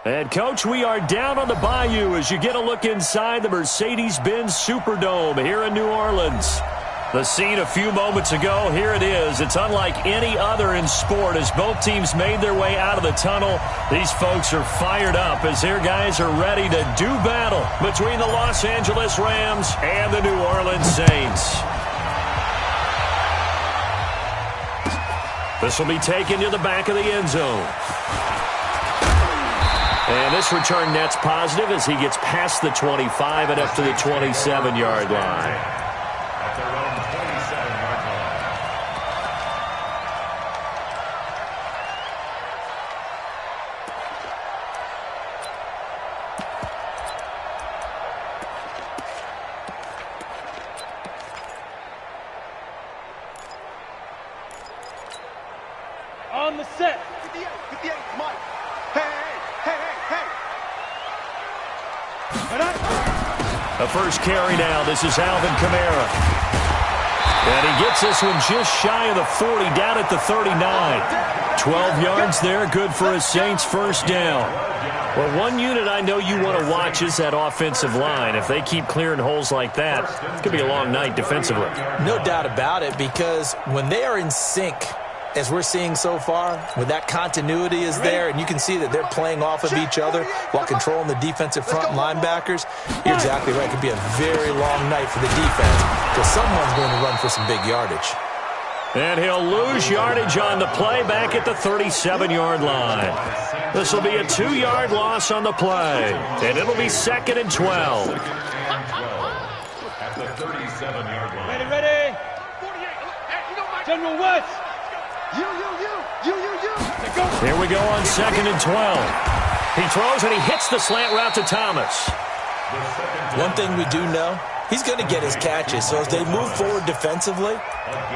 And, Coach, we are down on the bayou as you get a look inside the Mercedes-Benz Superdome here in New Orleans. The scene a few moments ago, here it is. It's unlike any other in sport as both teams made their way out of the tunnel. These folks are fired up as their guys are ready to do battle between the Los Angeles Rams and the New Orleans Saints. This will be taken to the back of the end zone. And this return net's positive as he gets past the 25 and up to the 27-yard line. On the set. 58, Mike. Hey. The first carry now. This is Alvin Kamara. And he gets this one just shy of the 40, down at the 39. 12 yards there, good for a Saints first down. Well, one unit I know you want to watch is that offensive line. If they keep clearing holes like that, it's going to be a long night defensively. No doubt about it, because when they are in sync, as we're seeing so far, when that continuity is there and you can see that they're playing off of each other while controlling the defensive front linebackers, you're exactly right. It could be a very long night for the defense because someone's going to run for some big yardage. And he'll lose yardage on the play back at the 37-yard line. This will be a 2-yard loss on the play, and it'll be 2nd and 12. At the 37-yard line. Ready. General West. You. Here we go on 2nd and 12. He throws and he hits the slant route to Thomas. One thing we do know, he's going to get his catches. So as they move forward defensively,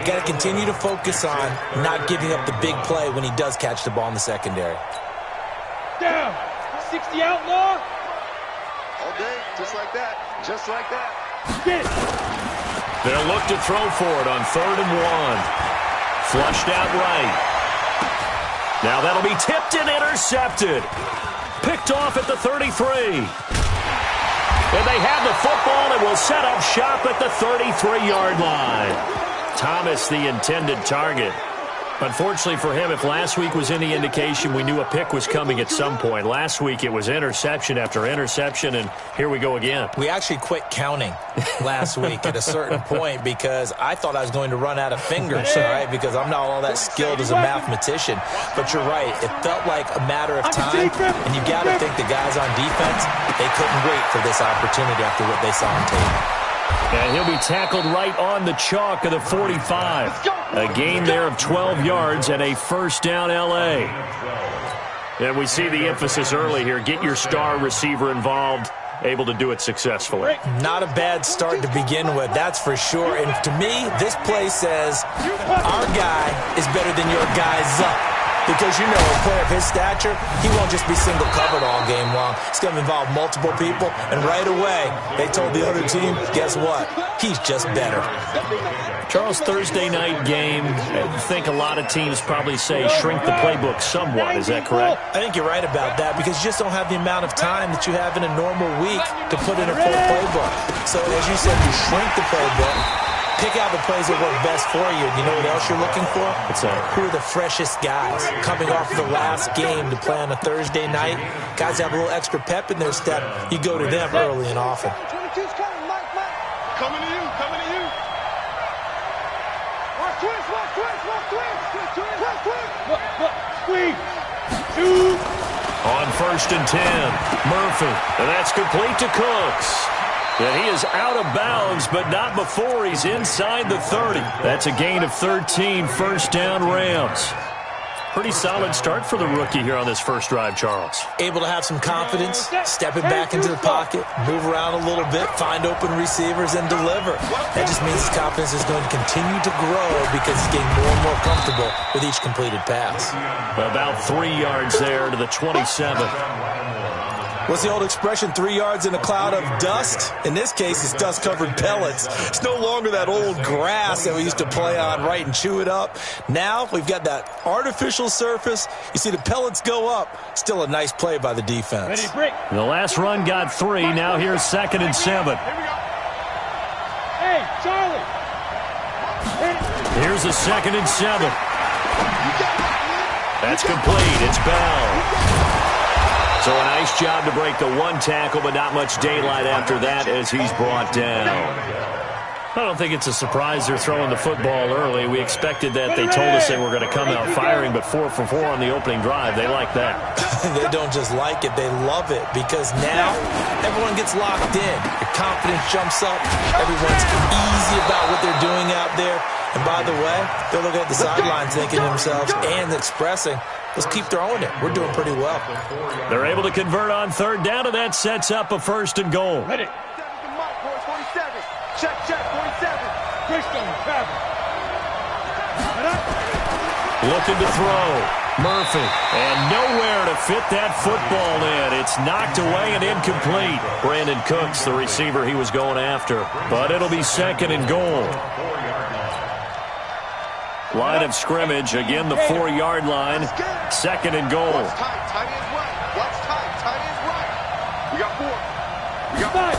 got to continue to focus on not giving up the big play when he does catch the ball in the secondary. Down. 60 outlaw. All day, just like that. Get it. They'll look to throw for it on 3rd and 1. Flushed out right. Now that'll be tipped and intercepted. Picked off at the 33. And they have the football and will set up shop at the 33-yard line. Thomas, the intended target. Unfortunately for him, if last week was any indication, we knew a pick was coming at some point. Last week it was interception after interception, and here we go again. We actually quit counting last week at a certain point because I thought I was going to run out of fingers, all right, because I'm not all that skilled as a mathematician. But you're right. It felt like a matter of time, and you got to think the guys on defense, they couldn't wait for this opportunity after what they saw on tape. And he'll be tackled right on the chalk of the 45. A gain there of 12 yards and a first down L.A. And we see the emphasis early here. Get your star receiver involved, able to do it successfully. Not a bad start to begin with, that's for sure. And to me, this play says our guy is better than your guy's up. Because, you know, a player of his stature, he won't just be single covered all game long. It's going to involve multiple people. And right away, they told the other team, guess what? He's just better. Charles, Thursday night game, I think a lot of teams probably say shrink the playbook somewhat. Is that correct? I think you're right about that because you just don't have the amount of time that you have in a normal week to put in a full playbook. So, as you said, you shrink the playbook. Pick out the plays that work best for you. You know what else you're looking for? What's that? Who are the freshest guys coming off the last game to play on a Thursday night? Guys have a little extra pep in their step. You go to them early and often. Coming to you. Watch twist. Squeeze. Two. On 1st and 10, Murphy. And that's complete to Cooks. And he is out of bounds, but not before he's inside the 30. That's a gain of 13, first down Rams. Pretty solid start for the rookie here on this first drive, Charles. Able to have some confidence, stepping back into the pocket, move around a little bit, find open receivers, and deliver. That just means his confidence is going to continue to grow because he's getting more and more comfortable with each completed pass. About 3 yards there to the 27. What's the old expression, 3 yards in a cloud of dust? In this case, it's dust-covered pellets. It's no longer that old grass that we used to play on, right, and chew it up. Now we've got that artificial surface. You see the pellets go up. Still a nice play by the defense. Ready, break. The last run got 3. Now here's 2nd and 7. Hey, Charlie. Here's a 2nd and 7. That's complete. It's Bell. So a nice job to break the 1 tackle, but not much daylight after that as he's brought down. I don't think it's a surprise they're throwing the football early. We expected that. They told us they were going to come out firing, but 4 for 4 on the opening drive. They like that. They don't just like it, they love it, because now everyone gets locked in. Your confidence jumps up. Everyone's easy about what they're doing out there. And by the way, they're looking at the sidelines thinking to themselves and expressing, let's keep throwing it. We're doing pretty well. They're able to convert on 3rd down, and that sets up a 1st and goal. Ready. Check, 47. Christian, travel. Looking to throw. Murphy. And nowhere to fit that football in. It's knocked away and incomplete. Brandon Cooks, the receiver he was going after. But it'll be 2nd and goal. Line of scrimmage, again the 4-yard line. 2nd and goal. Watch tight, tight is right. Watch tight, tight is right. We got 4. We got 5.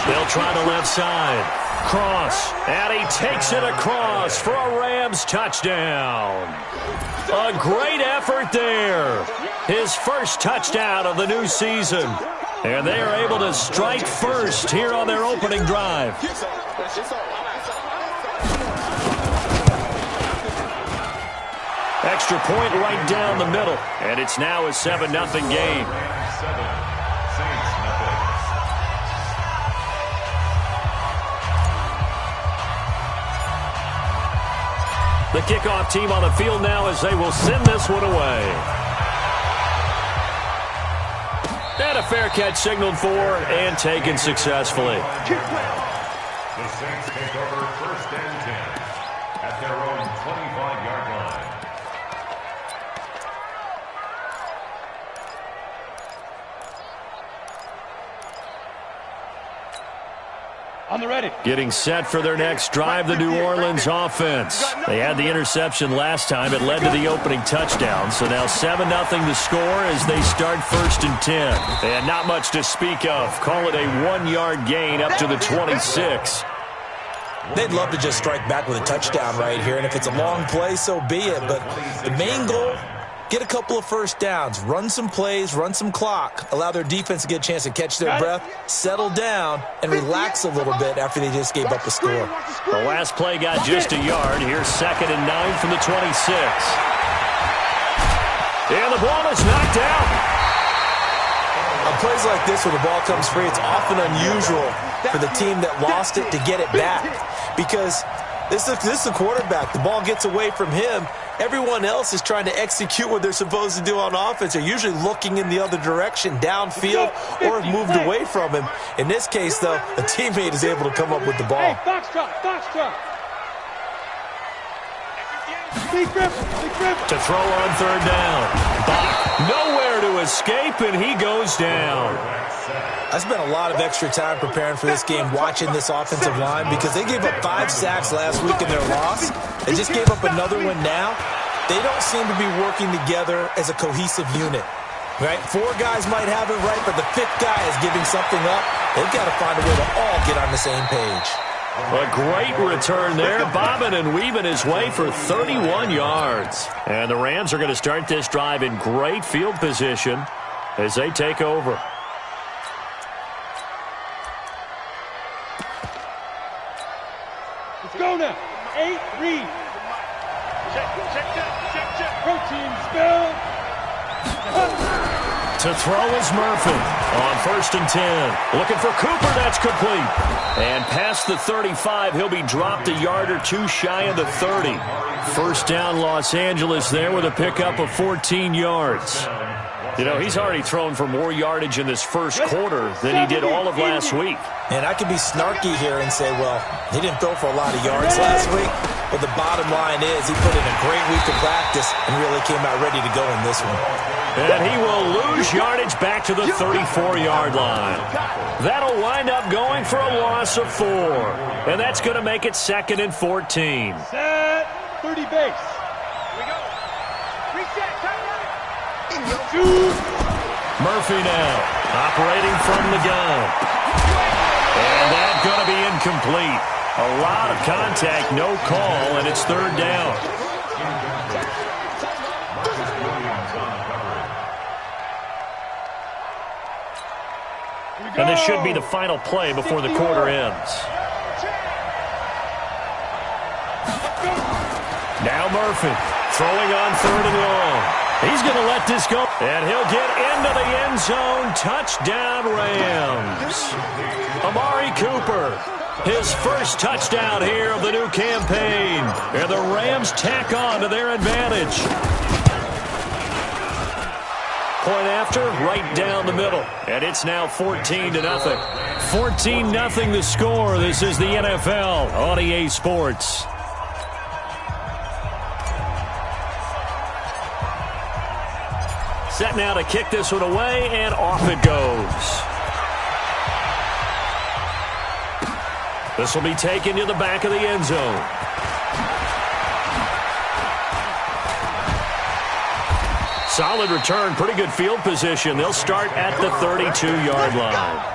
They'll try the left side. Cross. And he takes it across for a Rams touchdown. A great effort there. His first touchdown of the new season. And they are able to strike first here on their opening drive. Extra point right down the middle. And it's now a 7-0 game. The kickoff team on the field now as they will send this one away. And a fair catch signaled for and taken successfully. The Saints take over 1st and 10 at their own 25-yard line. On the ready. Getting set for their next drive, the New Orleans offense. They had the interception last time. It led to the opening touchdown. So now 7-0 the score as they start 1st and 10. And not much to speak of. Call it a 1-yard gain up to the 26. They'd love to just strike back with a touchdown right here. And if it's a long play, so be it. But the main goal, get a couple of 1st downs, run some plays, run some clock, allow their defense to get a chance to catch their breath, settle down, and relax a little bit after they just gave up a score. The last play got just a yard. Here's 2nd and 9 from the 26. And the ball is knocked out. On plays like this where the ball comes free, it's often unusual for the team that lost it to get it back, because this is the quarterback. The ball gets away from him. Everyone else is trying to execute what they're supposed to do on offense. They're usually looking in the other direction, downfield, or have moved away from him. In this case, though, a teammate is able to come up with the ball. Hey, foxtrot, foxtrot. To throw on 3rd down. Bach nowhere to escape, and he goes down. I spent a lot of extra time preparing for this game, watching this offensive line, because they gave up 5 sacks last week in their loss. They just gave up another one now. They don't seem to be working together as a cohesive unit. Right? 4 guys might have it right, but the 5th guy is giving something up. They've got to find a way to all get on the same page. A great return there, bobbing and weaving his way for 31 yards. And the Rams are going to start this drive in great field position as they take over. Let's go now. 8, read. Check. Protein spill. To throw is Murphy on 1st and 10. Looking for Cooper, that's complete. And past the 35, he'll be dropped a yard or 2 shy of the 30. 1st down Los Angeles there with a pickup of 14 yards. You know, he's already thrown for more yardage in this first quarter than he did all of last week. And I could be snarky here and say, well, he didn't throw for a lot of yards last week, but the bottom line is he put in a great week of practice and really came out ready to go in this one. And he will lose yardage back to the 34-yard line. That'll wind up going for a loss of 4. And that's going to make it 2nd and 14. Set 30 base. Here we go. Reset. Shoot. Murphy now operating from the gun. And that's going to be incomplete. A lot of contact, no call, and it's 3rd down. And this should be the final play before the quarter ends. Now Murphy throwing on 3rd and long. He's going to let this go. And he'll get into the end zone. Touchdown, Rams. Amari Cooper, his first touchdown here of the new campaign. And the Rams tack on to their advantage. Point after, right down the middle. And it's now 14-0. 14-0 the score. This is the NFL on EA Sports. Set now to kick this one away, and off it goes. This will be taken to the back of the end zone. Solid return, pretty good field position. They'll start at the 32-yard line.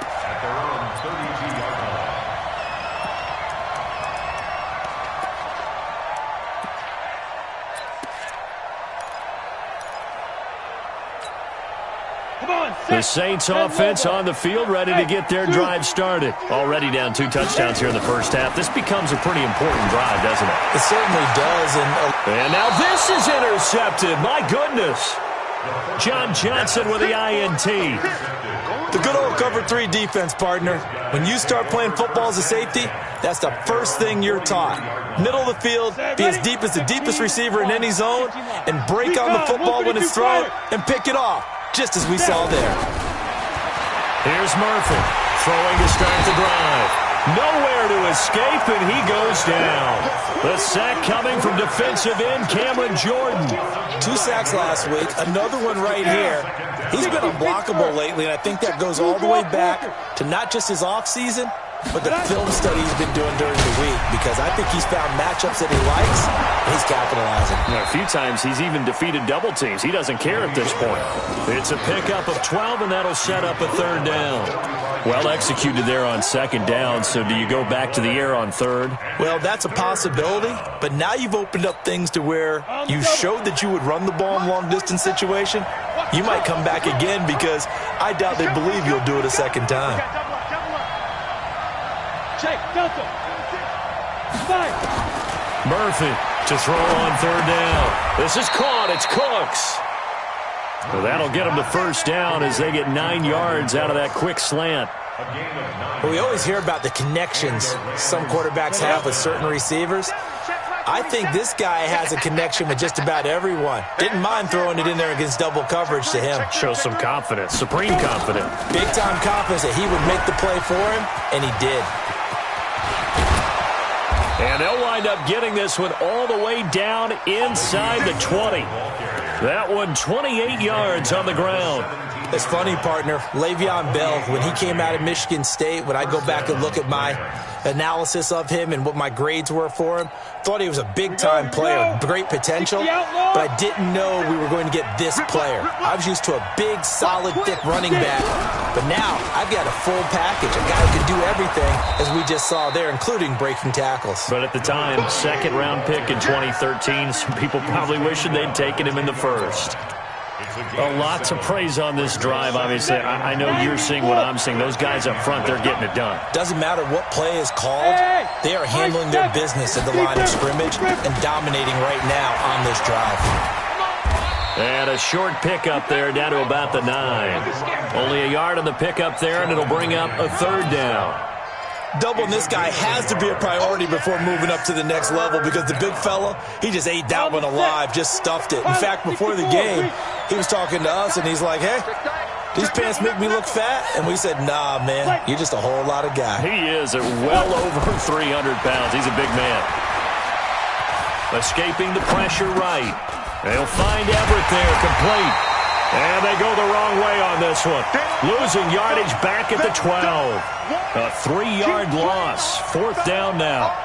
The Saints offense on the field, ready to get their drive started. Already down 2 touchdowns here in the first half. This becomes a pretty important drive, doesn't it? It certainly does. And now this is intercepted. My goodness. John Johnson with the INT. The good old cover 3 defense, partner. When you start playing football as a safety, that's the first thing you're taught. Middle of the field, be as deep as the deepest receiver in any zone, and break on the football when it's thrown and pick it off. Just as we saw there. Here's Murphy throwing to start the drive. Nowhere to escape, and he goes down. The sack coming from defensive end Cameron Jordan. 2 sacks last week, another one right here. He's been unblockable lately, and I think that goes all the way back to not just his offseason, but the film study he's been doing during the week, because I think he's found matchups that he likes, and he's capitalizing. A few times he's even defeated double teams. He doesn't care at this point. It's a pickup of 12, and that'll set up a 3rd down. Well executed there on 2nd down, so do you go back to the air on 3rd? Well, that's a possibility, but now you've opened up things to where you showed that you would run the ball in long-distance situation. You might come back again, because I doubt they believe you'll do it a 2nd time. Murphy to throw on 3rd down. This is caught. It's Cooks. Well, that'll get them to 1st down as they get 9 yards out of that quick slant. Well, we always hear about the connections some quarterbacks have with certain receivers. I think this guy has a connection with just about everyone. Didn't mind throwing it in there against double coverage to him. Shows some confidence, supreme confidence. Big-time confidence that he would make the play for him, and he did. And they'll wind up getting this one all the way down inside the 20. That one 28 yards on the ground. It's funny, partner. Le'Veon Bell, when he came out of Michigan State, when I go back and look at my analysis of him and what my grades were for him, thought he was a big-time player, great potential, but I didn't know we were going to get this player. I was used to a big, solid, thick running back, but now I've got a full package, a guy who can do everything, as we just saw there, including breaking tackles. But at the time, 2nd-round pick in 2013, some people probably wishing they'd taken him in the 1st. A lot to praise on this drive, obviously. I know you're seeing what I'm seeing. Those guys up front, they're getting it done. Doesn't matter what play is called. They are handling their business at the line of scrimmage and dominating right now on this drive. And a short pickup there down to about the 9. Only a yard on the pickup there, and it'll bring up a 3rd down. Doubling this guy has to be a priority before moving up to the next level, because the big fella, he just ate that one alive, just stuffed it. In fact, before the game, he was talking to us, and he's like, hey, these pants make me look fat? And we said, nah, man, you're just a whole lot of guy. He is at well over 300 pounds. He's a big man. Escaping the pressure right. They'll find Everett there, complete. And they go the wrong way on this one. Losing yardage back at the 12. A 3-yard loss. 4th down now.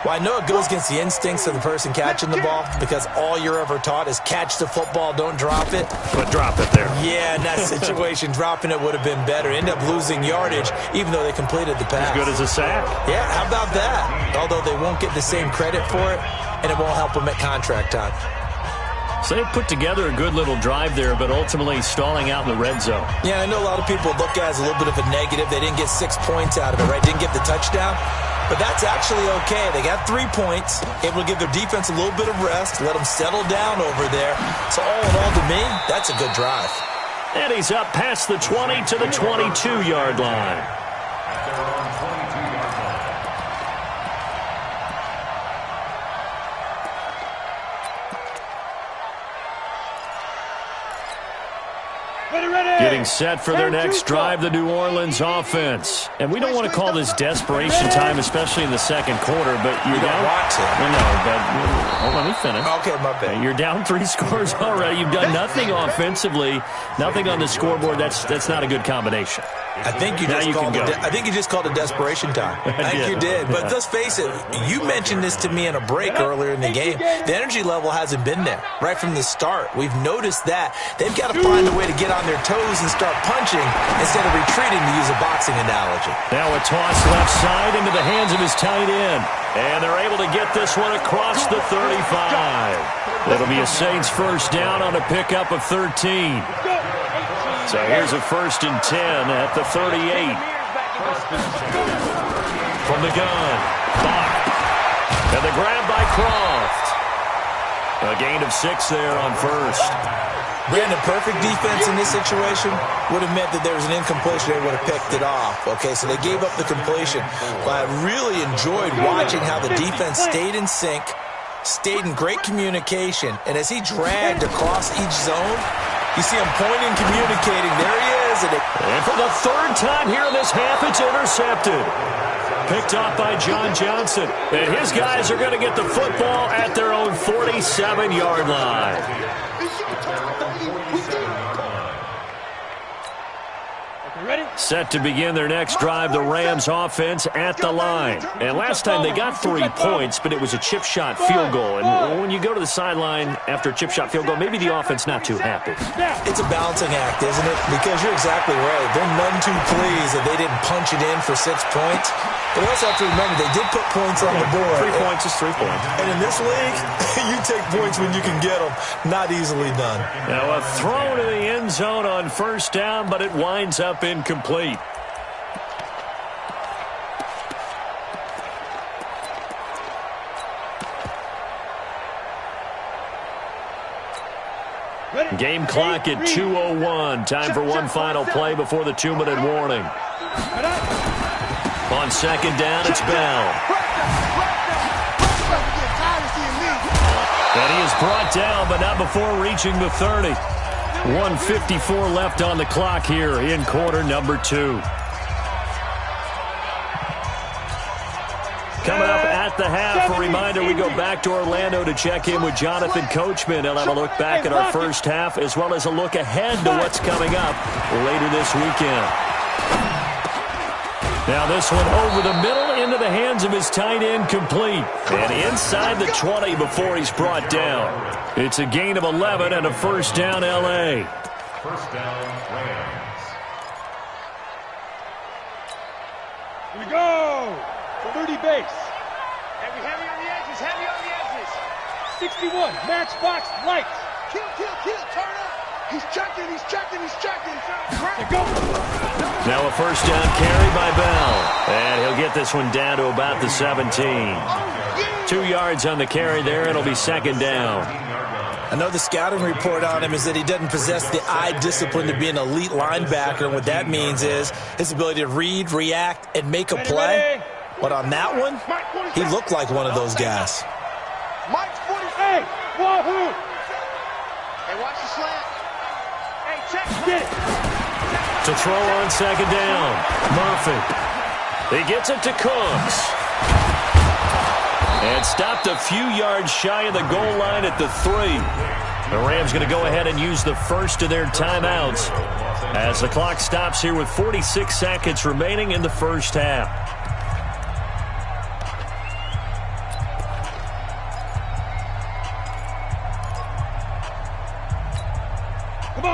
Well, I know it goes against the instincts of the person catching the ball because all you're ever taught is catch the football, don't drop it. But drop it there. Yeah, in that situation, dropping it would have been better. End up losing yardage even though they completed the pass. As good as a sack. Yeah, how about that? Although they won't get the same credit for it, and it won't help them at contract time. So they put together a good little drive there, but ultimately stalling out in the red zone. Yeah, I know a lot of people look at it as a little bit of a negative. They didn't get 6 points out of it, right? Didn't get the touchdown. But that's actually okay. They got 3 points, able to give their defense a little bit of rest, let them settle down over there. So all in all, to me, that's a good drive. And he's up past the 20 to the 22-yard line. Getting set for their next drive, the New Orleans offense. And we don't want to call this desperation time, especially in the second quarter, but you're down. Want to. Well, no, but let me finish. Okay, my bad. You're down 3 scores already. You've done nothing offensively, nothing on the scoreboard. That's not a good combination. I think you just called it desperation time. I think you did. But let's face it, you mentioned this to me in a break earlier in the game. The energy level hasn't been there right from the start. We've noticed that. They've got to find a way to get on their toes and start punching instead of retreating, to use a boxing analogy. Now a toss left side into the hands of his tight end. And they're able to get this one across the 35. It'll be a Saints first down on a pickup of 13. So here's a 1st and 10 at the 38. From the gun, Bach. And the grab by Croft. A gain of 6 there on 1st. Brandon, perfect defense in this situation would have meant that there was an incompletion. They would have picked it off. Okay, so they gave up the completion. But I really enjoyed watching how the defense stayed in sync, stayed in great communication. And as he dragged across each zone, you see him pointing, communicating. There he is. And for the 3rd time here in this half, it's intercepted. Picked off by John Johnson. And his guys are going to get the football at their own 47-yard line. Set to begin their next drive, the Rams offense at the line. And last time they got 3 points, but it was a chip shot field goal. And when you go to the sideline after a chip shot field goal, maybe the offense not too happy. It's a balancing act, isn't it? Because you're exactly right. They're none too pleased that they didn't punch it in for 6 points. But we also have to remember they did put points on the board. 3 points is 3 points. And in this league, you take points when you can get them. Not easily done. Now a throw to the end zone on 1st down, but it winds up incomplete. Game clock at 2:01. Time for one final play before the 2-minute warning. On 2nd down, it's Bell. And he is brought down, but not before reaching the 30. 1:54 left on the clock here in quarter number 2. Coming up at the half, a reminder, we go back to Orlando to check in with Jonathan Coachman. He'll have a look back at our first half as well as a look ahead to what's coming up later this weekend. Now this one over the middle into the hands of his tight end, complete. And inside the 20 before he's brought down. It's a gain of 11 and a 1st down L.A. 1st down, Rams. Here we go. 30 base. Heavy on the edges, heavy on the edges. 61, matchbox lights. Kill, turn up. He's checking. Go. Now a 1st down carry by Bell. And he'll get this one down to about the 17. 2 yards on the carry there. It'll be 2nd down. I know the scouting report on him is that he doesn't possess the eye discipline to be an elite linebacker. And what that means is his ability to read, react, and make a play. But on that one, he looked like one of those guys. Mike's 40. Hey, wahoo! Hey, watch the slant. Hey, check, get it. To throw on 2nd down, Murphy. He gets it to Cooks. And stopped a few yards shy of the goal line at the 3. The Rams going to go ahead and use the first of their timeouts as the clock stops here with 46 seconds remaining in the first half.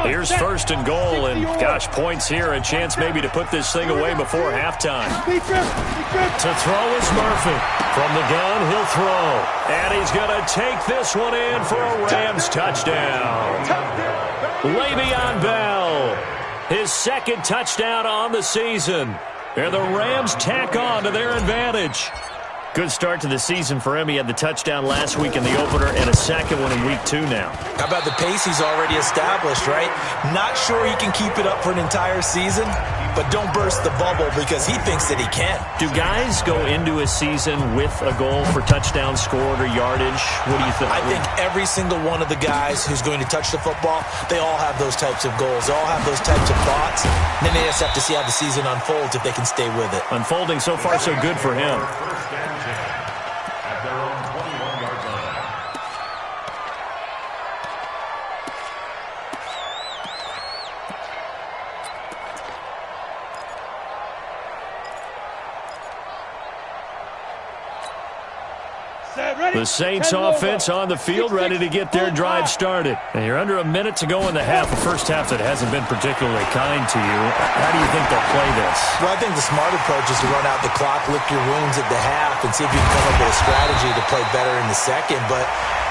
Here's first and goal, and gosh, points here, a chance maybe to put this thing away before halftime. To throw is Murphy. From the gun, he'll throw. And he's going to take this one in for a Rams touchdown. Le'Veon Bell, his second touchdown on the season. And the Rams tack on to their advantage. Good start to the season for him. He had the touchdown last week in the opener and a second one in week 2 now. How about the pace he's already established, right? Not sure he can keep it up for an entire season, but don't burst the bubble because he thinks that he can. Do guys go into a season with a goal for touchdowns scored or yardage? What do you think? I think every single one of the guys who's going to touch the football, they all have those types of goals. They all have those types of thoughts. Then they just have to see how the season unfolds if they can stay with it. Unfolding so far so good for him. At their own 21-yard line. The Saints offense on the field, ready to get their drive started. And you're under a minute to go in the half, a first half that hasn't been particularly kind to you. How do you think they'll play this? Well, I think the smart approach is to run out the clock, lick your wounds at the half, and see if you can come up with a strategy to play better in the second. But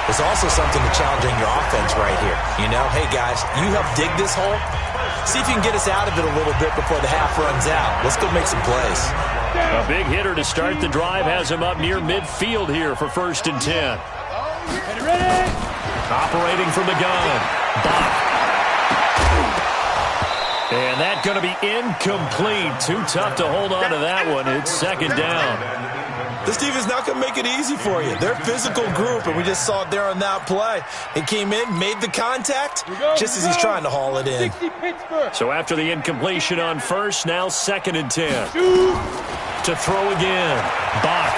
there's also something to challenging your offense right here. You know, hey, guys, you help dig this hole. See if you can get us out of it a little bit before the half runs out. Let's go make some plays. A big hitter to start the drive has him up near midfield here for 1st and 10. Operating from the gun. Bach. And that's going to be incomplete. Too tough to hold on to that one. It's 2nd down. This team is not going to make it easy for you. They're a physical group, and we just saw it there on that play. It came in, made the contact, just as he's trying to haul it in. So after the incompletion on first, now 2nd and 10. To throw again. Bach.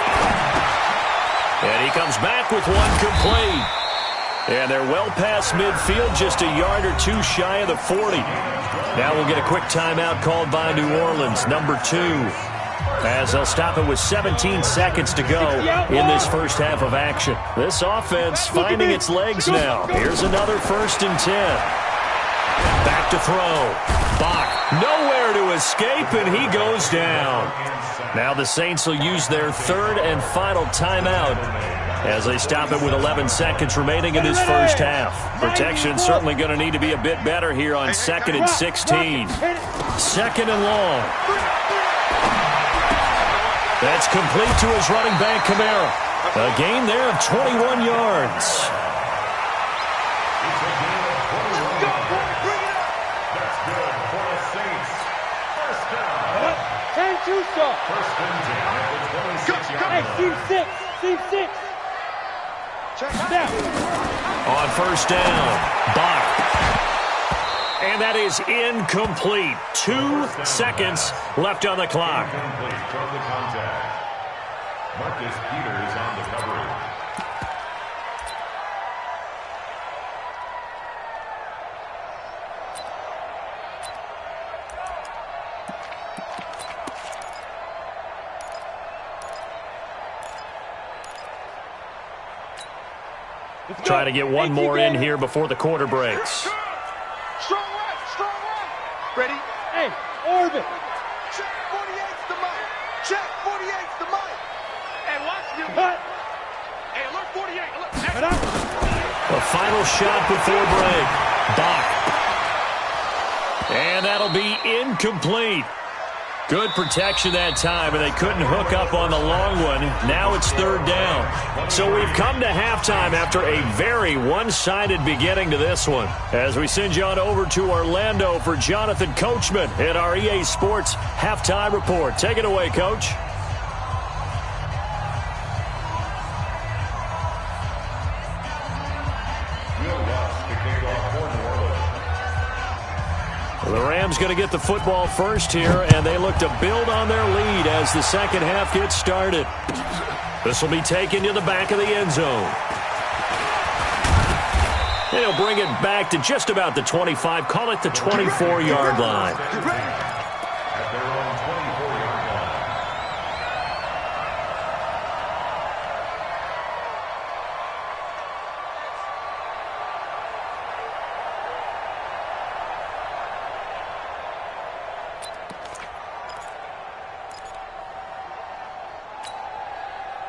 And he comes back with one complete. And they're well past midfield, just a yard or two shy of the 40. Now we'll get a quick timeout called by New Orleans, number 2. As they'll stop it with 17 seconds to go in this first half of action. This offense finding its legs now. Here's another 1st and 10. Back to throw. Bach nowhere to escape, and he goes down. Now the Saints will use their 3rd and final timeout as they stop it with 11 seconds remaining in this first half. Protection certainly going to need to be a bit better here on 2nd and 16. 2nd and long. That's complete to his running back, Kamara. A gain there of 21 yards. It's a gain of 21 yards. That's good for the Saints. 1st down. 10-2 stop. 1st and 10 at the 26-yard line. Hey, team 6. Check down. On 1st down, Bach. And that is incomplete. 2 seconds left on the clock. Incomplete from the contact. Marcus Peters on the coverage. Try to get one more in here before the quarter breaks. Strong right. Ready? Hey, orbit. Check 48's the mic. Check 48's the mic. Hey, watch you. Cut. Hey, alert 48. Alert. Cut up. The final shot before break. Bach. And that'll be incomplete. Good protection that time, and they couldn't hook up on the long one. Now it's 3rd down. So we've come to halftime after a very one-sided beginning to this one. As we send you on over to Orlando for Jonathan Coachman at our EA Sports Halftime Report. Take it away, Coach. The Rams going to get the football first here, and they look to build on their lead as the second half gets started. This will be taken to the back of the end zone. And he'll bring it back to just about the 25. Call it the 24-yard line. At their own 24-yard line.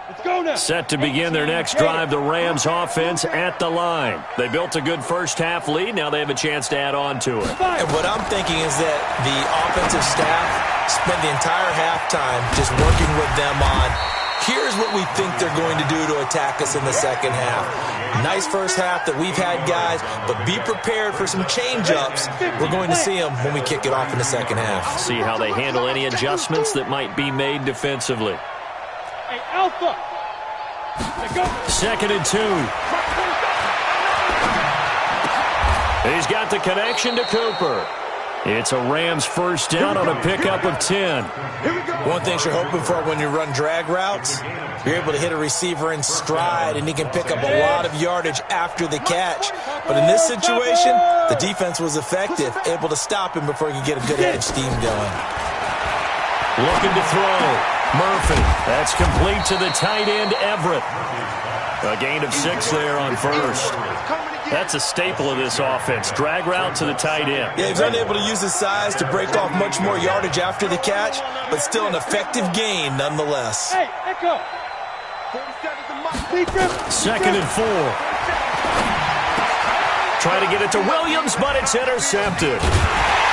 Let's go now. Set to begin their next drive, the Rams offense at the line. They built a good first-half lead. Now they have a chance to add on to it. And what I'm thinking is that the offensive staff spent the entire halftime just working with them on, here's what we think they're going to do to attack us in the second half. Nice first half that we've had, guys, but be prepared for some change-ups. We're going to see them when we kick it off in the second half. See how they handle any adjustments that might be made defensively. Hey, Alpha. Let's go. 2nd and 2. He's got the connection to Cooper. It's a Rams first down on a pickup of 10. One thing you're hoping for when you run drag routes, you're able to hit a receiver in stride, and he can pick up a lot of yardage after the catch. But in this situation, the defense was effective, able to stop him before he could get a good edge steam going. Looking to throw. Murphy. That's complete to the tight end, Everett. A gain of 6 there on first. That's a staple of this offense. Drag route to the tight end. Yeah, he's unable to use his size to break off much more yardage after the catch, but still an effective gain nonetheless. Hey, Echo. 2nd and 4. Try to get it to Williams, but it's intercepted.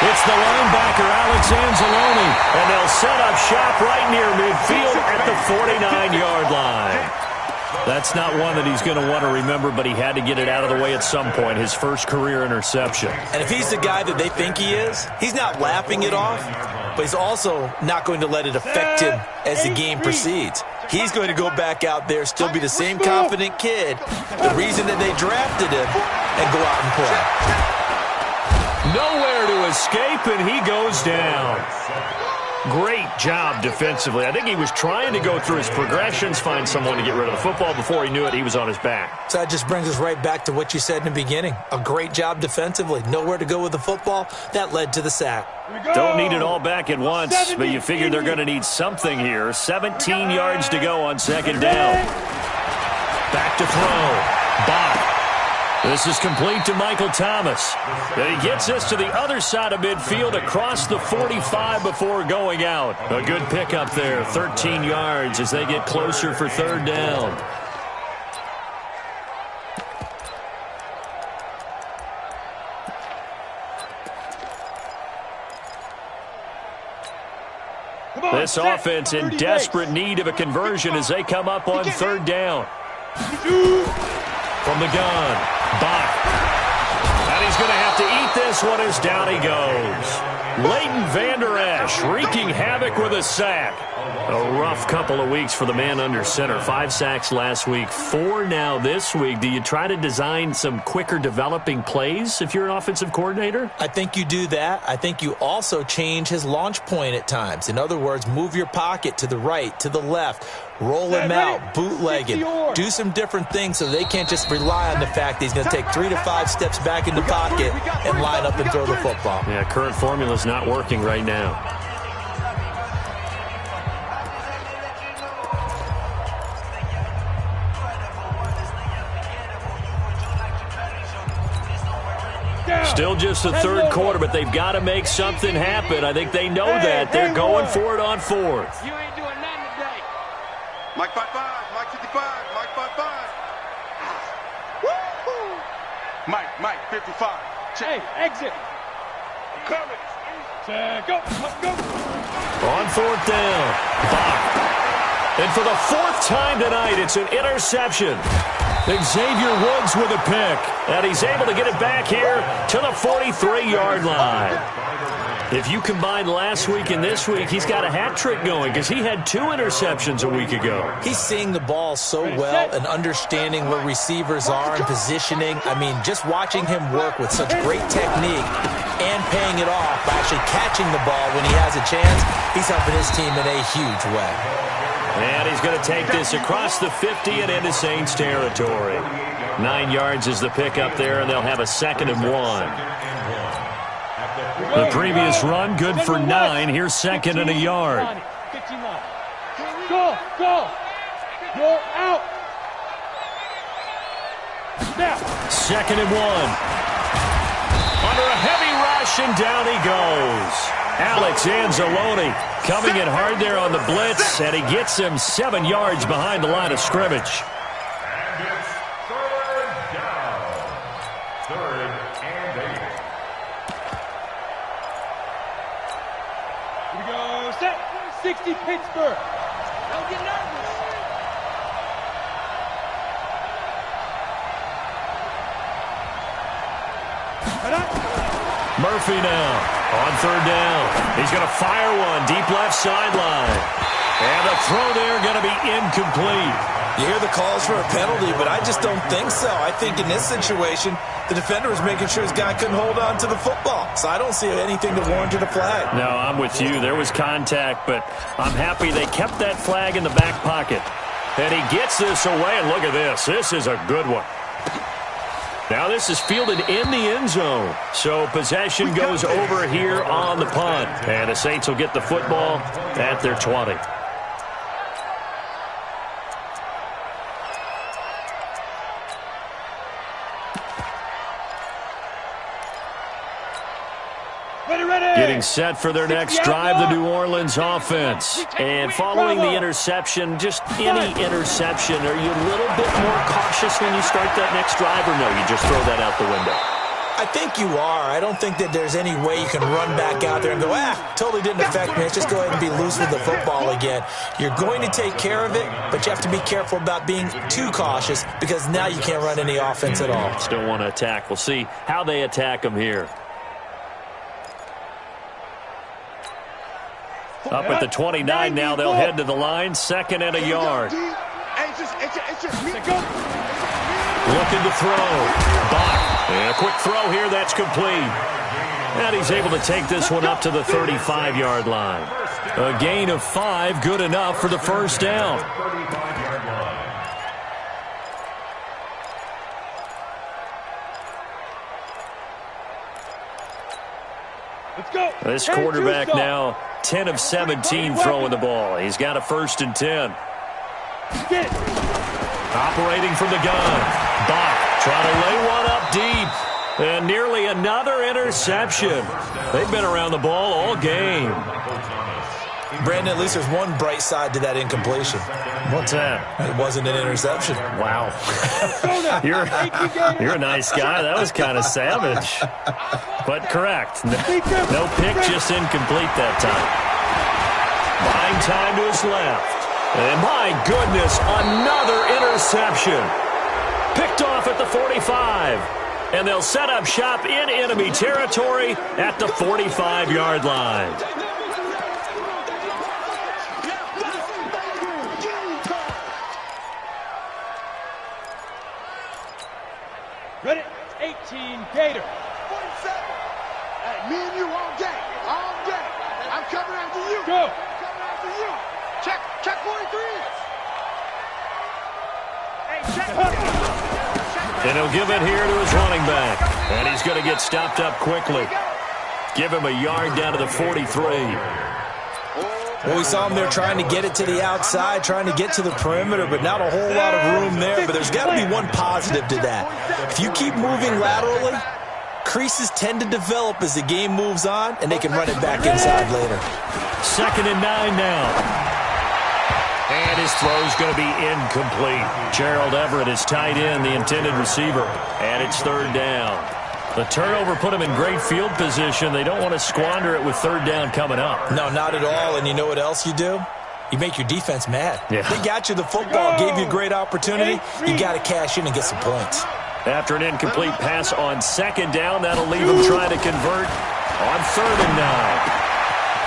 It's the linebacker, Alex Anzalone, and they'll set up shop right near midfield at the 49-yard line. That's not one that he's going to want to remember, but he had to get it out of the way at some point, his first career interception. And if he's the guy that they think he is, he's not laughing it off, but he's also not going to let it affect him as the game proceeds. He's going to go back out there, still be the same confident kid, the reason that they drafted him, and go out and play. Nowhere to escape, and he goes down. Great job defensively. I think he was trying to go through his progressions, find someone to get rid of the football. Before he knew it, he was on his back. So that just brings us right back to what you said in the beginning. A great job defensively. Nowhere to go with the football. That led to the sack. Don't need it all back at once, but you figure they're going to need something here. 17 yards to go on 2nd down. Back to throw. Bach. This is complete to Michael Thomas. And he gets us to the other side of midfield across the 45 before going out. A good pickup there, 13 yards as they get closer for 3rd down. This offense in desperate need of a conversion as they come up on 3rd down. From the gun, Bach. And he's going to have to eat this one as down he goes. Leighton Vander Esch wreaking havoc with a sack. A rough couple of weeks for the man under center. 5 sacks last week, 4 now this week. Do you try to design some quicker developing plays if you're an offensive coordinator? I think you do that. I think you also change his launch point at times. In other words, move your pocket to the right, to the left, roll him out, bootleg him, do some different things so they can't just rely on the fact that he's going to take 3 to 5 steps back in the pocket and line up and throw the football. Yeah, current formula's not working right now. Still just the 3rd quarter, but they've got to make something happen. I think they know that. They're going for it on 4th. You ain't doing nothing today. Mike 5-5, Mike 55, Mike 5-5. Mike 55. Hey, exit. Coming. Go. Let's go. On 4th down, Bach. And for the 4th time tonight, it's an interception. Xavier Woods with a pick, and he's able to get it back here to the 43-yard line. If you combine last week and this week, he's got a hat trick going because he had 2 interceptions a week ago. He's seeing the ball so well and understanding where receivers are and positioning. I mean, just watching him work with such great technique and paying it off by actually catching the ball when he has a chance, he's helping his team in a huge way. And he's going to take this across the 50 and into Saints territory. 9 yards is the pickup there, and they'll have a 2nd and 1. The previous run, good for 9. Here's 2nd and a yard. Go, go. You're out. Now. 2nd and 1. Under a heavy rush, and down he goes. Alex Anzalone coming in hard there on the blitz, and he gets him 7 yards behind the line of scrimmage. And it's 3rd down. 3rd and 8. Here we go. Set. 60 Pittsburgh. Don't get nervous. Murphy now on 3rd down. He's going to fire one deep left sideline. And the throw there going to be incomplete. You hear the calls for a penalty, but I just don't think so. I think in this situation, the defender was making sure his guy couldn't hold on to the football. So I don't see anything that warranted a flag. No, I'm with you. There was contact, but I'm happy they kept that flag in the back pocket. And he gets this away, and look at this. This is a good one. Now this is fielded in the end zone. So possession goes over here on the punt. And the Saints will get the football at their 20. Getting set for their next drive, the New Orleans offense. And following the interception, just any interception, are you a little bit more cautious when you start that next drive, or no, you just throw that out the window? I think you are. I don't think that there's any way you can run back out there and go, totally didn't affect me. Let's just go ahead and be loose with the football again. You're going to take care of it, but you have to be careful about being too cautious because now you can't run any offense at all. Still want to attack. We'll see how they attack them here. Up at the 29 now, they'll head to the line. 2nd and a yard. Looking to throw. Bach. And a quick throw here, that's complete. And he's able to take this one up to the 35-yard line. A gain of 5, good enough for the 1st down. Let's go. This quarterback now 10 of 17 throwing the ball. He's got a 1st and 10. Operating from the gun. Bach trying to lay one up deep. And nearly another interception. They've been around the ball all game. Brandon, at least there's one bright side to that incompletion. What's that? It wasn't an interception. Wow. You're a nice guy. That was kind of savage. But correct. No pick, just incomplete that time. Buying time to his left. And my goodness, another interception. Picked off at the 45. And they'll set up shop in enemy territory at the 45-yard line. Ready? 18, Gator. 47. Hey, me and you all day. All day. I'm coming after you. Go. I'm coming after you. Check 43. Hey, check. And he'll give it here to his running back. And he's going to get stopped up quickly. Give him a yard down to the 43. Well, we saw him there trying to get it to the outside, trying to get to the perimeter, but not a whole lot of room there. But there's got to be one positive to that. If you keep moving laterally, creases tend to develop as the game moves on, and they can run it back inside later. 2nd and 9 now. And his throw's going to be incomplete. Gerald Everett is tight end, the intended receiver. And it's 3rd down. The turnover put him in great field position. They don't want to squander it with 3rd down coming up. No, not at all. And you know what else you do? You make your defense mad. Yeah. They got you the football, gave you a great opportunity. You got to cash in and get some points. After an incomplete pass on 2nd down, that'll leave him trying to convert on 3rd and 9.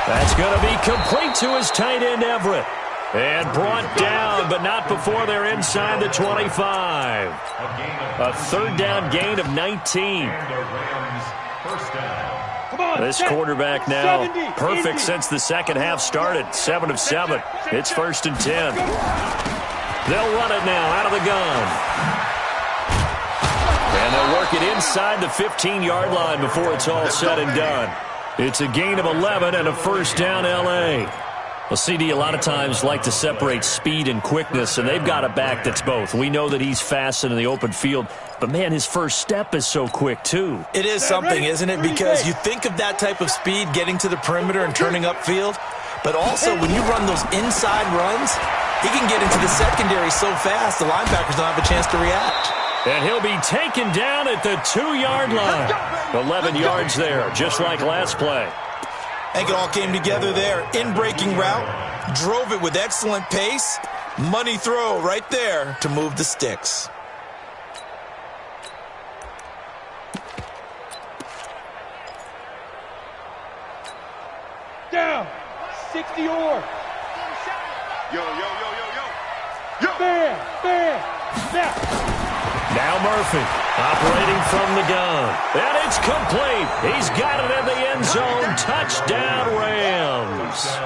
That's going to be complete to his tight end, Everett. And brought down, but not before they're inside the 25. A 3rd down gain of 19. And the Rams, 1st down. This quarterback now perfect since the second half started. 7 of 7. It's 1st and 10. They'll run it now out of the gun. And they'll work it inside the 15-yard line before it's all said and done. It's a gain of 11 and a first down, L.A. Well, CD a lot of times like to separate speed and quickness, and they've got a back that's both. We know that he's fast in the open field, but, man, his first step is so quick, too. It is something, isn't it? Because you think of that type of speed getting to the perimeter and turning upfield, but also when you run those inside runs, he can get into the secondary so fast the linebackers don't have a chance to react. And he'll be taken down at the 2-yard line. 11 yards there, just like last play. I think it all came together there. In-breaking route, drove it with excellent pace. Money throw right there to move the sticks. Down. 60 or. Yo. Bam. Snap. Now Murphy operating from the gun. And it's complete. He's got it in the end zone. Touchdown, Rams.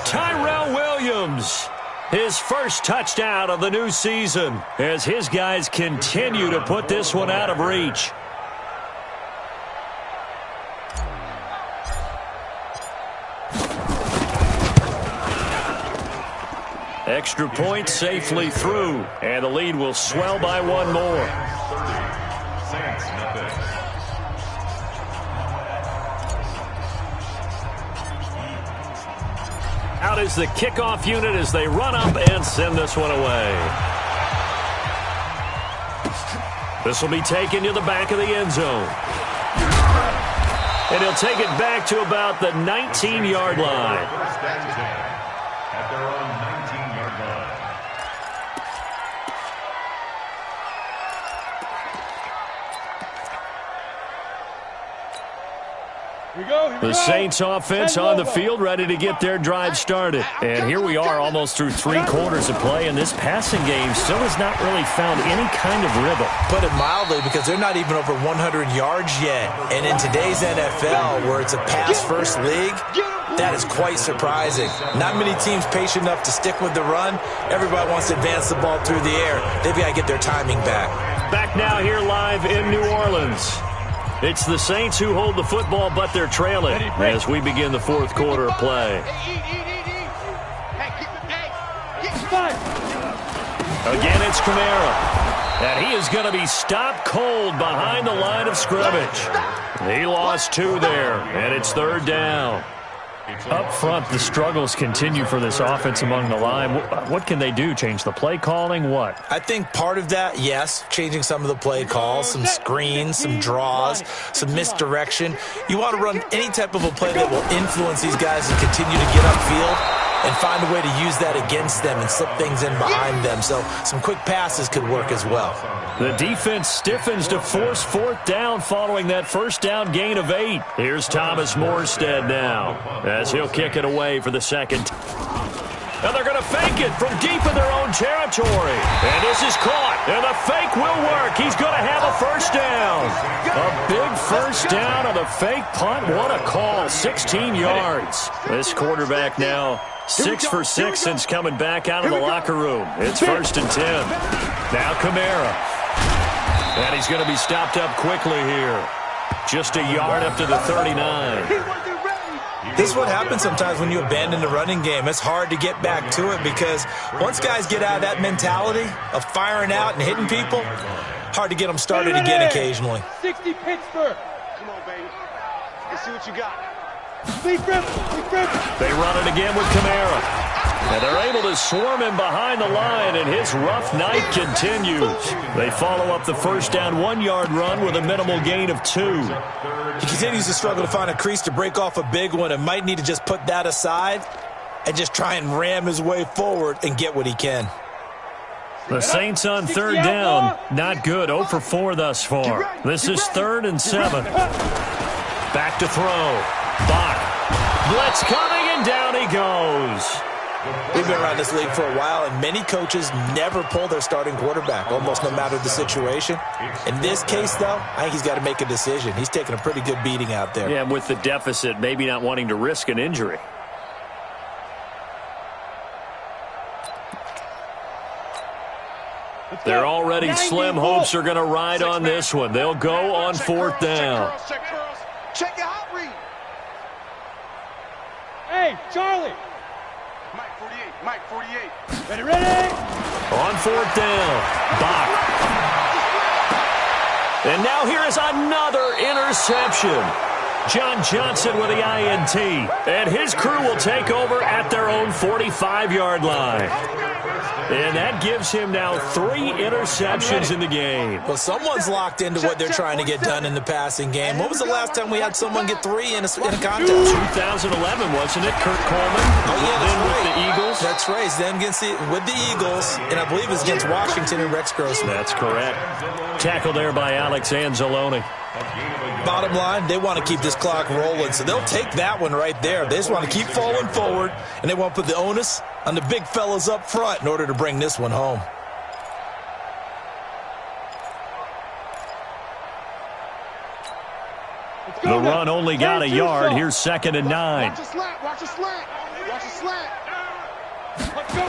Tyrell Williams, his first touchdown of the new season as his guys continue to put this one out of reach. Extra point safely through, and the lead will swell by one more. Out is the kickoff unit as they run up and send this one away. This will be taken to the back of the end zone. And he'll take it back to about the 19-yard line. At their own 19-yard line. The Saints offense on the field ready to get their drive started. And here we are almost through 3 quarters of play, and this passing game still has not really found any kind of rhythm. Put it mildly, because they're not even over 100 yards yet. And in today's NFL, where it's a pass-first league, that is quite surprising. Not many teams patient enough to stick with the run. Everybody wants to advance the ball through the air. They've got to get their timing back. Back now here live in New Orleans. It's the Saints who hold the football, but they're trailing as we begin the 4th quarter of play. Again, it's Kamara. And he is going to be stopped cold behind the line of scrimmage. He lost 2 there, and it's 3rd down. Up front, the struggles continue for this offense among the line. What can they do? Change the play calling? What? I think part of that, yes, changing some of the play calls, some screens, some draws, some misdirection. You want to run any type of a play that will influence these guys and continue to get upfield and find a way to use that against them and slip things in behind them. So some quick passes could work as well. The defense stiffens to force 4th down following that first down gain of 8. Here's Thomas Morstead now as he'll kick it away for the second. And they're going to fake it from deep in their own territory. And this is caught. And the fake will work. He's going to have a first down. A big first down on the fake punt. What a call. 16 yards. This quarterback now 6 for 6 since coming back out of the locker room. It's 1st and 10. Now Kamara. And he's going to be stopped up quickly here. Just a yard up to the 39. This is what happens sometimes when you abandon the running game. It's hard to get back to it because once guys get out of that mentality of firing out and hitting people, hard to get them started again occasionally. 60 Pittsburgh. Come on, baby. Let's see what you got. They run it again with Kamara. And they're able to swarm him behind the line, and his rough night continues. They follow up the first down 1-yard run with a minimal gain of 2. He continues to struggle to find a crease to break off a big one and might need to just put that aside and just try and ram his way forward and get what he can. The Saints on 3rd down. Not good. 0 for 4 thus far. This is 3rd and 7. Back to throw. Bach. Blitz coming, and down he goes. We've been around this league for a while, and many coaches never pull their starting quarterback, almost no matter the situation. In this case, though, I think he's got to make a decision. He's taking a pretty good beating out there. Yeah, with the deficit, maybe not wanting to risk an injury. They're already slim. Hopes are going to ride on this one. They'll go on fourth down. Check your hot read. Hey, Charlie. Mike 48. Mike 48. Ready. On fourth down. Bach. And now here is another interception. John Johnson with the INT. And his crew will take over at their own 45-yard line. And that gives him now 3 interceptions in the game. Well, someone's locked into what they're trying to get done in the passing game. When was the last time we had someone get 3 in a contest? 2011, wasn't it? Kurt Coleman. Oh, yeah, that's then right. with the Eagles. That's right. Then with the Eagles, and I believe it's against Washington and Rex Grossman. That's correct. Tackled there by Alex Anzalone. Bottom line, they want to keep this clock rolling, so they'll take that one right there. They just want to keep falling forward, and they want to put the onus on the big fellas up front in order to bring this one home. The run only got a yard. Here's 2nd and 9. Watch a slant. Watch a slant. Watch a slant. Let's go.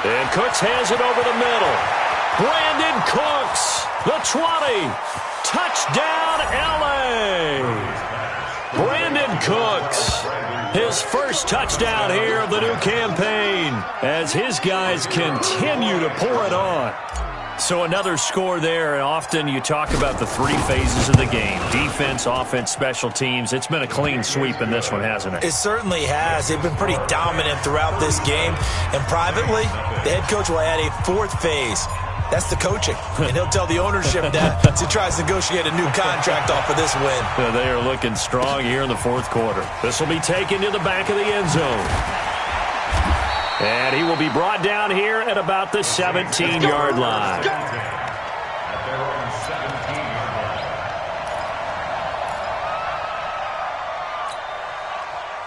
And Cooks has it over the middle. Brandon Cooks, the 20. Touchdown, L.A. Brandon Cooks, his first touchdown here of the new campaign as his guys continue to pour it on. So another score there, and often you talk about the 3 phases of the game. Defense, offense, special teams. It's been a clean sweep in this one, hasn't it? It certainly has. They've been pretty dominant throughout this game. And privately, the head coach will add a 4th phase. That's the coaching. And he'll tell the ownership that as he tries to negotiate a new contract off of this win. They are looking strong here in the 4th quarter. This will be taken to the back of the end zone. And he will be brought down here at about the 17-yard line.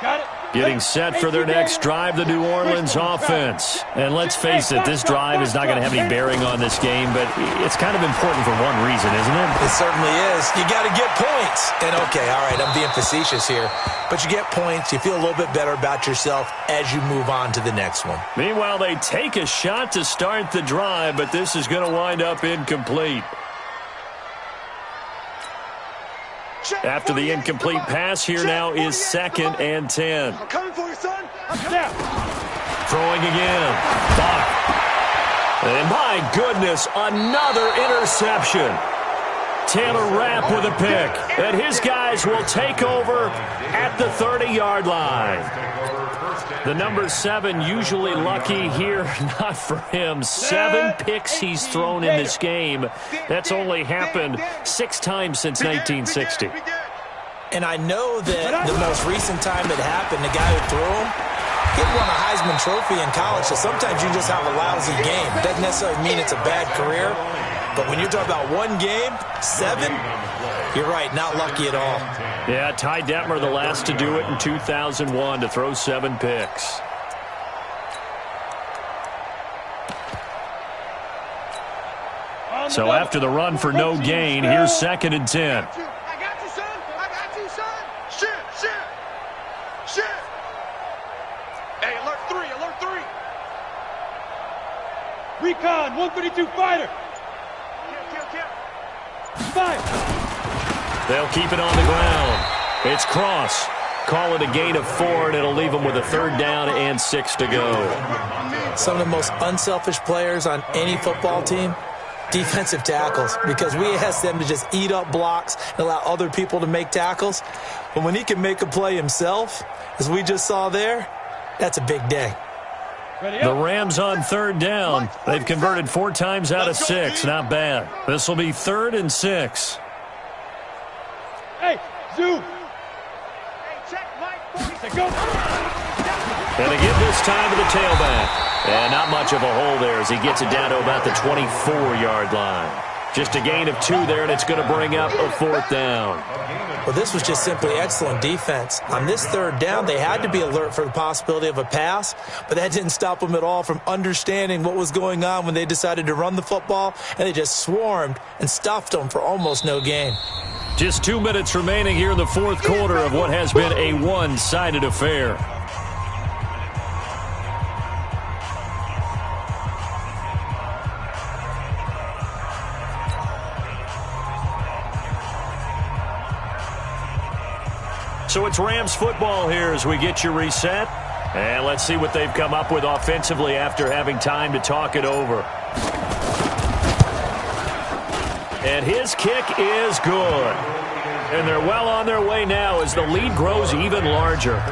Got it. Getting set for their next drive, the New Orleans offense. And let's face it, this drive is not going to have any bearing on this game, but it's kind of important for one reason, isn't it? It certainly is. You got to get points. And, okay, all right, I'm being facetious here. But you get points, you feel a little bit better about yourself as you move on to the next one. Meanwhile, they take a shot to start the drive, but this is going to wind up incomplete. After the incomplete pass, here now is 2nd and 10. I'm coming for you, son. Now. Throwing again. Bach. And my goodness, another interception. Taylor Rapp with a pick. And his guys will take over at the 30-yard line. The number 7 usually lucky here. Not for him. 7 picks he's thrown in this game. That's only happened 6 times since 1960. And I know that the most recent time it happened, the guy who threw him, he had won a Heisman Trophy in college, so sometimes you just have a lousy game. It doesn't necessarily mean it's a bad career, but when you're talking about one game, 7, you're right, not lucky at all. Yeah, Ty Detmer, the last to do it in 2001, to throw 7 picks. So after the run for no gain, here's 2nd and 10. I got you, son. I got you, son. Shit. Hey, alert 3. Recon, 132 fighter. Kill. Fire. They'll keep it on the ground. It's Cross. Call it a gain of 4, and it'll leave them with a 3rd down and 6 to go. Some of the most unselfish players on any football team, defensive tackles, because we ask them to just eat up blocks and allow other people to make tackles. But when he can make a play himself, as we just saw there, that's a big day. The Rams on 3rd down. They've converted 4 times out of 6. Not bad. This will be 3rd and 6. Hey, zoom. Hey, check Mike 40. Go. And they give this time to the tailback. And not much of a hole there as he gets it down to about the 24-yard line. Just a gain of 2 there, and it's going to bring up a 4th down. Well, this was just simply excellent defense. On this 3rd down, they had to be alert for the possibility of a pass, but that didn't stop them at all from understanding what was going on when they decided to run the football, and they just swarmed and stuffed them for almost no gain. Just 2 minutes remaining here in the 4th quarter of what has been a one-sided affair. So it's Rams football here as we get you reset. And let's see what they've come up with offensively after having time to talk it over. And his kick is good. And they're well on their way now as the lead grows even larger.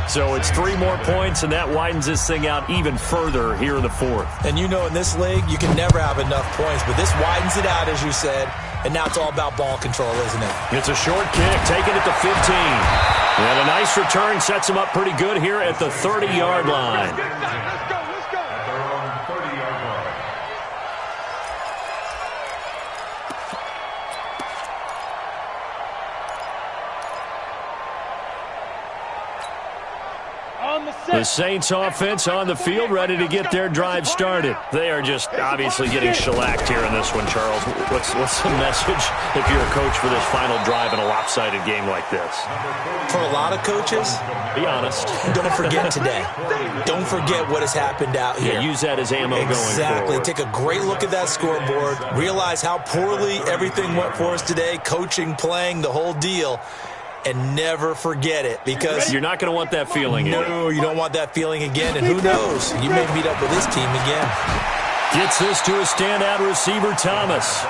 So it's 3 more points, and that widens this thing out even further here in the 4th. And you know in this league, you can never have enough points, but this widens it out, as you said. And now it's all about ball control, isn't it? It's a short kick, taken at the 15. And a nice return sets him up pretty good here at the 30-yard line. Let's go. At their own 30-yard line. The Saints offense on the field, ready to get their drive started. They are just obviously getting shellacked here in this one, Charles. What's the message if you're a coach for this final drive in a lopsided game like this? For a lot of coaches, Be honest. don't forget today. Don't forget what has happened out here. Yeah, use that as ammo going forward. Exactly. Take a great look at that scoreboard. Realize how poorly everything went for us today. Coaching, playing, the whole deal. And never forget it, because You're not going to want that feeling. no, you don't want that feeling again. And who knows? You may meet up with this team again. Gets this to a standout receiver, Thomas.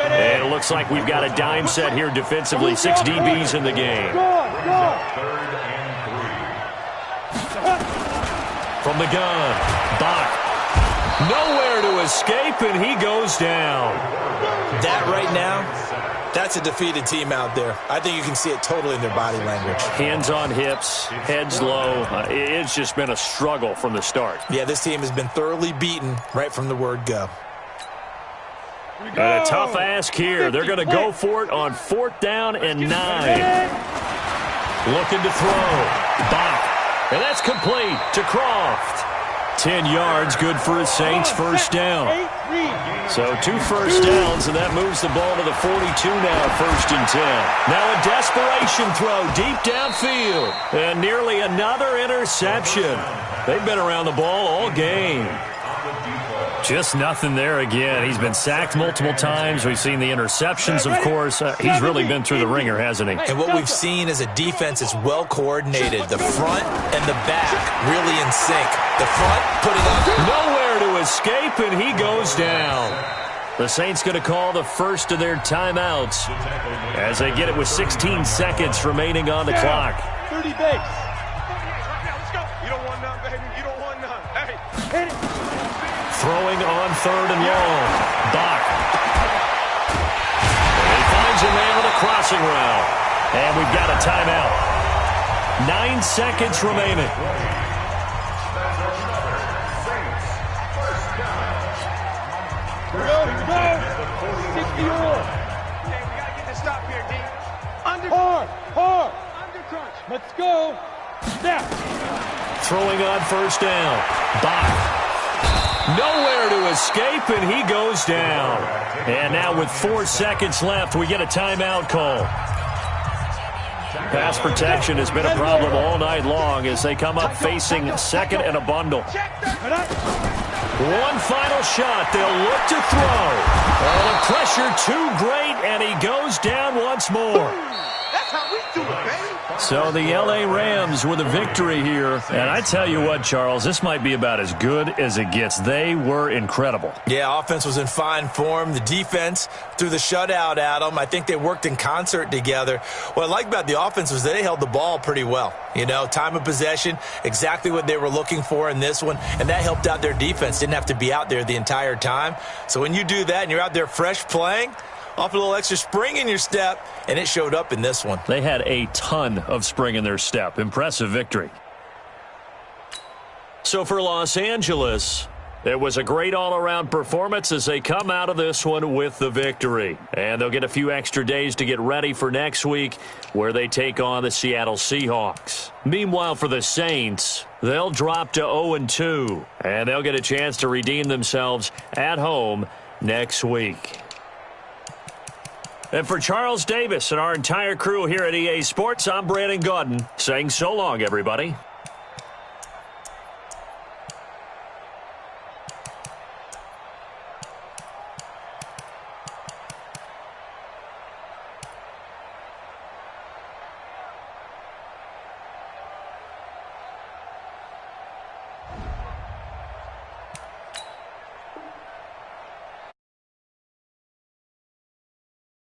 And it looks like we've got a dime set here defensively. 6 DBs in the game. 3rd and 3. From the gun, Bach. Nowhere to escape, and he goes down. That right now, that's a defeated team out there. I think you can see it totally in their body language. Hands on hips, heads low. It's just been a struggle from the start. Yeah, this team has been thoroughly beaten right from the word go. And a tough ask here. They're going to go for it on 4th down and 9. Looking to throw. Bach. And that's complete to Croft. 10 yards, good for his Saints, 1st down. So 2 first downs, and that moves the ball to the 42 now, 1st and 10. Now a desperation throw deep downfield, and nearly another interception. They've been around the ball all game. Just nothing there again. He's been sacked multiple times. We've seen the interceptions, of course. He's really been through the ringer, hasn't he? And what we've seen is a defense that's well coordinated. The front and the back really in sync. The front putting up nowhere to escape, and he goes down. The Saints going to call the first of their timeouts as they get it with 16 seconds remaining on the clock. 30 base. Let's go. You don't want none, baby. You don't want none. Hey. Hit it. Throwing on 3rd and long. Bach. And he finds a man with a crossing route. And we've got a timeout. 9 seconds remaining. Here we go. 60 on. Hey, we gotta get this stop here, D. Hard. Under crunch. Let's go. Snap. Throwing on 1st down. Bach. Nowhere to escape, and he goes down. And now with 4 seconds left, we get a timeout call. Pass protection has been a problem all night long as they come up facing 2nd and a bundle. One final shot. They'll look to throw. Oh, the pressure too great, and he goes down once more. That's how we do it, baby. So the L.A. Rams with a victory here. And I tell you what, Charles, this might be about as good as it gets. They were incredible. Yeah, offense was in fine form. The defense threw the shutout at them. I think they worked in concert together. What I like about the offense was they held the ball pretty well. You know, time of possession, exactly what they were looking for in this one. And that helped out their defense. Didn't have to be out there the entire time. So when you do that and you're out there fresh playing, off a little extra spring in your step, and it showed up in this one. They had a ton of spring in their step. Impressive victory. So for Los Angeles, It was a great all-around performance as they come out of this one with the victory. And they'll get a few extra days to get ready for next week where they take on the Seattle Seahawks. Meanwhile, for the Saints, they'll drop to 0-2, and they'll get a chance to redeem themselves at home next week. And for Charles Davis and our entire crew here at EA Sports, I'm Brandon Gaudin saying so long, everybody.